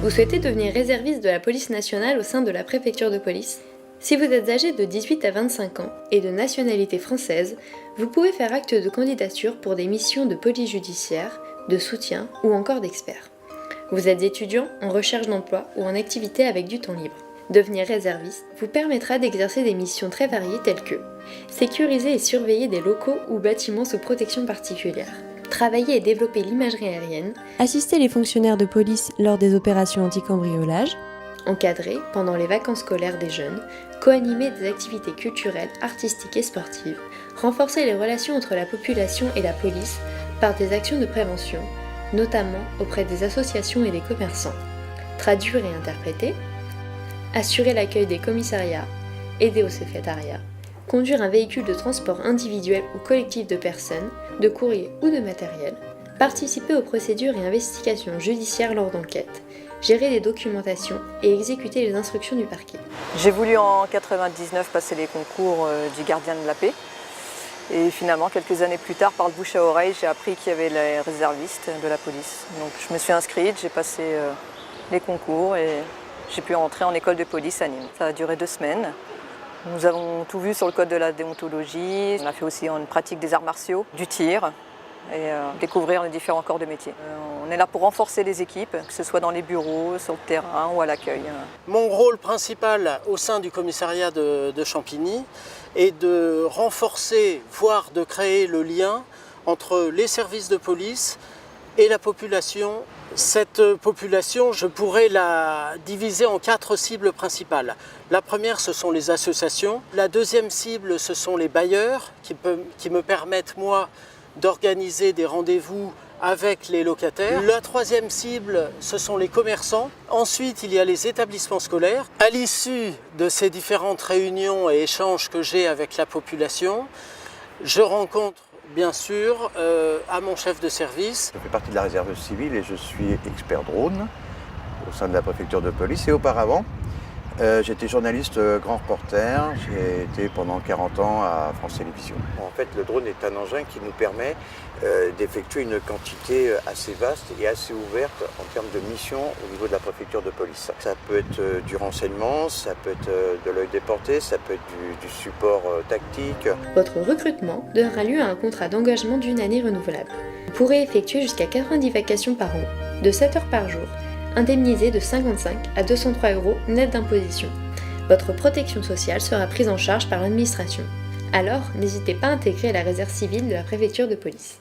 Vous souhaitez devenir réserviste de la police nationale au sein de la préfecture de police ? Si vous êtes âgé de 18 à 25 ans et de nationalité française, vous pouvez faire acte de candidature pour des missions de police judiciaire, de soutien ou encore d'expert. Vous êtes étudiant, en recherche d'emploi ou en activité avec du temps libre. Devenir réserviste vous permettra d'exercer des missions très variées telles que sécuriser et surveiller des locaux ou bâtiments sous protection particulière, travailler et développer l'imagerie aérienne, assister les fonctionnaires de police lors des opérations anti-cambriolage, encadrer, pendant les vacances scolaires des jeunes, co-animer des activités culturelles, artistiques et sportives, renforcer les relations entre la population et la police par des actions de prévention, notamment auprès des associations et des commerçants, traduire et interpréter, assurer l'accueil des commissariats, aider au secrétariat, conduire un véhicule de transport individuel ou collectif de personnes, de courrier ou de matériel, participer aux procédures et investigations judiciaires lors d'enquêtes, gérer les documentations et exécuter les instructions du parquet. J'ai voulu en 1999 passer les concours du gardien de la paix. Et finalement, quelques années plus tard, par le bouche à oreille, j'ai appris qu'il y avait les réservistes de la police. Donc je me suis inscrite, j'ai passé les concours et j'ai pu entrer en école de police à Nîmes. Ça a duré 2 semaines. Nous avons tout vu sur le code de la déontologie. On a fait aussi une pratique des arts martiaux, du tir et découvrir les différents corps de métier. On est là pour renforcer les équipes, que ce soit dans les bureaux, sur le terrain ou à l'accueil. Mon rôle principal au sein du commissariat de Champigny est de renforcer, voire de créer le lien entre les services de police et la population. Cette population, je pourrais la diviser en 4 cibles principales. La première, ce sont les associations. La deuxième cible, ce sont les bailleurs qui me permettent, moi, d'organiser des rendez-vous avec les locataires. La troisième cible, ce sont les commerçants. Ensuite, il y a les établissements scolaires. À l'issue de ces différentes réunions et échanges que j'ai avec la population, je rencontre bien sûr à mon chef de service. Je fais partie de la réserve civile et je suis expert drone au sein de la préfecture de police. Et auparavant, j'étais journaliste grand reporter, j'ai été pendant 40 ans à France Télévisions. En fait, le drone est un engin qui nous permet d'effectuer une quantité assez vaste et assez ouverte en termes de missions au niveau de la préfecture de police. Ça peut être du renseignement, ça peut être de l'œil déporté, ça peut être du support tactique. Votre recrutement donnera lieu à un contrat d'engagement d'1 année renouvelable. Vous pourrez effectuer jusqu'à 90 vacations par an, de 7 heures par jour, indemnisé de 55 à 203 € net d'imposition. Votre protection sociale sera prise en charge par l'administration. Alors, n'hésitez pas à intégrer la réserve civile de la préfecture de police.